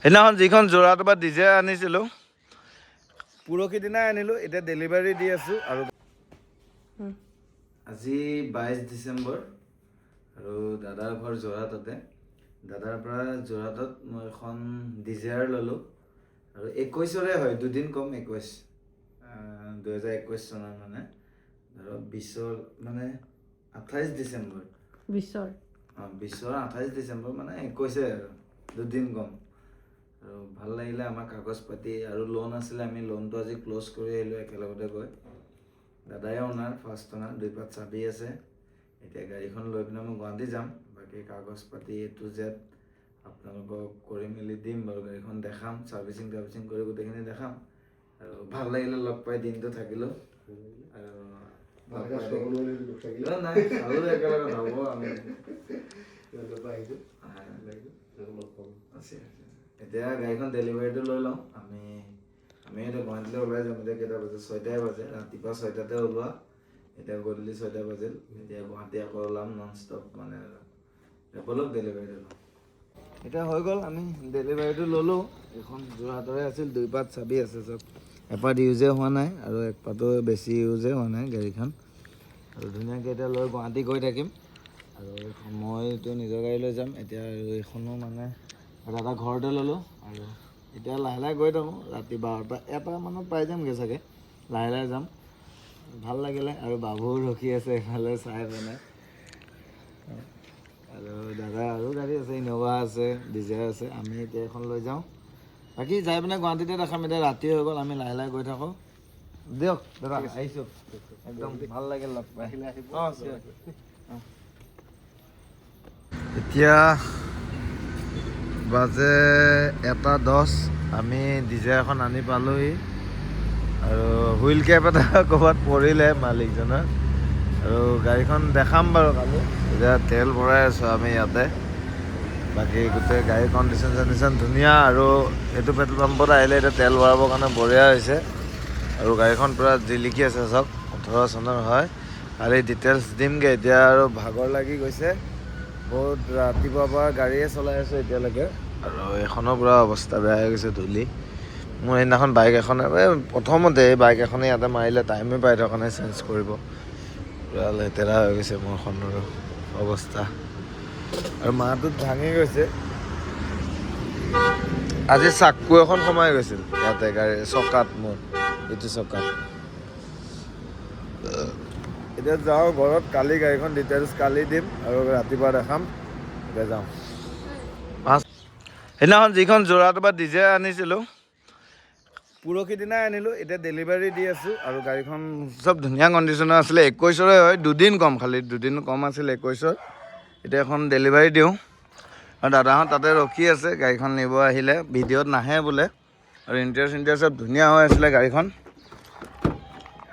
সেইদিনাখন যিখন যোৰাটো বা ডিজে আনিছিলোঁ পৰহি দিনাই আনিলোঁ, এতিয়া ডেলিভাৰী দি আছোঁ। আৰু আজি 22 ডিচেম্বৰ আৰু দাদাৰ ঘৰ যোৰহাটতে। দাদাৰ পৰা যোৰহাটত মই এখন ডিজেয়াৰ ল'লোঁ আৰু 21ৰে হয়, দুদিন কম 21, 2021 চনৰ মানে ধৰক 20ৰ মানে 28 ডিচেম্বৰ 20ৰ 28 ডিচেম্বৰ মানে 21 আৰু দুদিন কম। আৰু ভাল লাগিলে আমাৰ কাগজ পাতি আৰু লোন আছিলে, আমি লোনটো আজি ক্ল'জ কৰি আহিলোঁ একেলগতে গৈ। দাদাই অনাৰ, ফাৰ্ষ্ট অনাৰ, 2 পাত চাবি আছে। এতিয়া গাড়ীখন লৈ পিনে মই গুৱাহাটী যাম, বাকী কাগজ পাতি A to Z আপোনালোকক কৰি মেলি দিম বাৰু। গাড়ীখন দেখাম, চাৰ্ভিচিং কৰি গোটেইখিনি দেখাম। আৰু ভাল লাগিলে লগ পাই, দিনটো থাকিলোঁ আৰু নাই খালোঁ একেলগে হ'ব আমি। এতিয়া গাড়ীখন ডেলিভাৰীটো লৈ লওঁ। আমি এতিয়া গুৱাহাটীলৈ ওলাই যাম। এতিয়া কেইটা বাজে? 6টাই বাজে। ৰাতিপুৱা 6টাতে ওলোৱা, এতিয়া গধূলি 6টা বাজিল। এতিয়া গুৱাহাটী আকৌ ওলাম নন ষ্টপ, মানে ব'লক ডেলিভাৰীটো লওঁ। এতিয়া হৈ গ'ল, আমি ডেলিভাৰীটো ল'লোঁ। এইখন যোৰহাটৰে আছিল, 2 পাত চাবি আছে চব। এপাত ইউজে হোৱা নাই আৰু এক পাতো বেছি ইউজে হোৱা নাই গাড়ীখন। আৰু ধুনীয়াকৈ এতিয়া লৈ গুৱাহাটী গৈ থাকিম। আৰু মইতো নিজৰ গাড়ী লৈ যাম এতিয়া। আৰু এইখনো মানে দাদা ঘৰতে ল'লোঁ আৰু এতিয়া লাহে লাহে গৈ থাকোঁ। ৰাতি 12টা-1টা মানত পাই যামগৈ চাগে, লাহে লাহে যাম। ভাল লাগিলে আৰু বাবুও ৰখি আছে এইফালে চাই পিনে। আৰু দাদা আৰু গাড়ী আছে, ইন'ভা আছে, ডিজাৰ আছে। আমি এতিয়া এখন লৈ যাওঁ, বাকী যাই পিনে গুৱাহাটীতে দেখাম। এতিয়া ৰাতি হৈ গ'ল, আমি লাহে লাহে গৈ থাকোঁ। দিয়ক দাদা, আহিছোঁ, একদম ভাল লাগিল লগ পাই। অঁ চিয়'ৰ। এতিয়া বাজে 1:10, আমি ডিজাৰ এখন আনি পালোঁহি। আৰু হুইল কেপ এটা ক'ৰবাত পৰিলে মালিকজনৰ। আৰু গাড়ীখন দেখাম বাৰু কালি। এতিয়া তেল ভৰাই আছোঁ আমি ইয়াতে। বাকী গোটেই গাড়ীৰ কণ্ডিশ্যন ধুনীয়া। আৰু এইটো পেট্ৰল পাম্পত আহিলে এতিয়া তেল ভৰাবৰ কাৰণে বঢ়িয়া হৈছে। আৰু গাড়ীখন পূৰা জিলিকি আছে, চাওক 18 চনৰ হয়। কালি ডিটেইলছ দিমগৈ। এতিয়া আৰু ভাগৰ লাগি গৈছে বহুত, ৰাতিপুৱাৰ পৰা গাড়ীয়ে চলাই আছোঁ এতিয়ালৈকে। আৰু এইখনৰ পূৰা অৱস্থা বেয়া হৈ গৈছে, ধূলি। মোৰ সেইদিনাখন বাইক এখন, প্ৰথমতে বাইক এখনে ইয়াতে মাৰিলে, টাইমেই পাই থকা নাই চেঞ্জ কৰিব। পূৰা লেতেৰা হৈ গৈছে মোৰখনৰো অৱস্থা। আৰু মাহটোত ভাঙি গৈছে। আজি চাক্কু এখন সোমাই গৈছিল ইয়াতে গাড়ীৰ চকাত, মোৰ এইটো চকাত। এতিয়া যাওঁ ঘৰত, কালি গাড়ীখন ডিটেইলছ কালি দিম আৰু ৰাতিপুৱা দেখাম। এতিয়া যাওঁ। সেইদিনাখন যিখন যোৰাটো বা ডিজে আনিছিলোঁ পৰহি দিনাই আনিলোঁ, এতিয়া ডেলিভাৰী দি আছোঁ। আৰু গাড়ীখন চব ধুনীয়া কণ্ডিশ্যনৰ আছিলে, 21ৰে হয়, দুদিন কম, খালি দুদিন কম আছিল 21ৰ। এতিয়া এখন ডেলিভাৰী দিওঁ। আৰু দাদাহঁত তাতে ৰখি আছে, গাড়ীখন নিব আহিলে। ভিডিঅ'ত নাহে বোলে। আৰু ইণ্টেৰিয়ৰ চব ধুনীয়া হৈ আছিলে গাড়ীখন।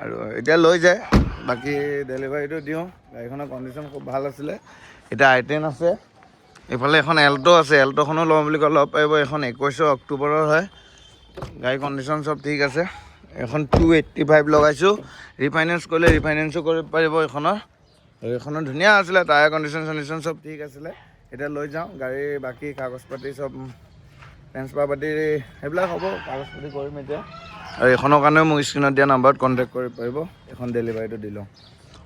আৰু এতিয়া লৈ যায়, বাকী ডেলিভাৰীটো দিওঁ। গাড়ীখনৰ কণ্ডিশ্যন খুব ভাল আছিলে। এতিয়া I10 আছে, এইফালে এখন এল্ট' আছে, এল্ট'খনো লওঁ বুলি ক'লে ল'ব পাৰিব। এইখন 21 অক্টোবৰৰ হয়। গাড়ী কণ্ডিশ্যন চব ঠিক আছে। এখন 285 লগাইছোঁ, ৰিফাইনেন্স কৰিলে ৰিফাইনেন্সো কৰিব পাৰিব এইখনৰ। আৰু এইখনো ধুনীয়া আছিলে, টায়াৰ কণ্ডিশ্যন চব ঠিক আছিলে। এতিয়া লৈ যাওঁ, গাড়ীৰ বাকী কাগজ পাতি চব ট্ৰেন্সফাৰ পাতি সেইবিলাক হ'ব, কাগজ পাতি কৰিম এতিয়া। আৰু এইখনৰ কাৰণেও মোক স্ক্ৰীণত দিয়া নাম্বাৰত কণ্টেক্ট কৰিব পাৰিব। এখন ডেলিভাৰীটো দি লওঁ।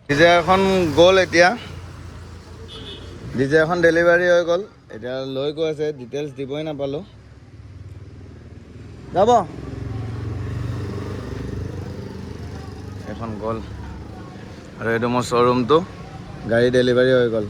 ডিজাৰ এখন গ'ল, এতিয়া ডিজাৰ এখন ডেলিভাৰী হৈ গ'ল। এতিয়া লৈ গৈ আছে, ডিটেইলছ দিবই নাপালোঁ। যাব, এখন গ'ল। আৰু এইটো মোৰ শ্ব'ৰুমটো, গাড়ী ডেলিভাৰী হৈ গ'ল।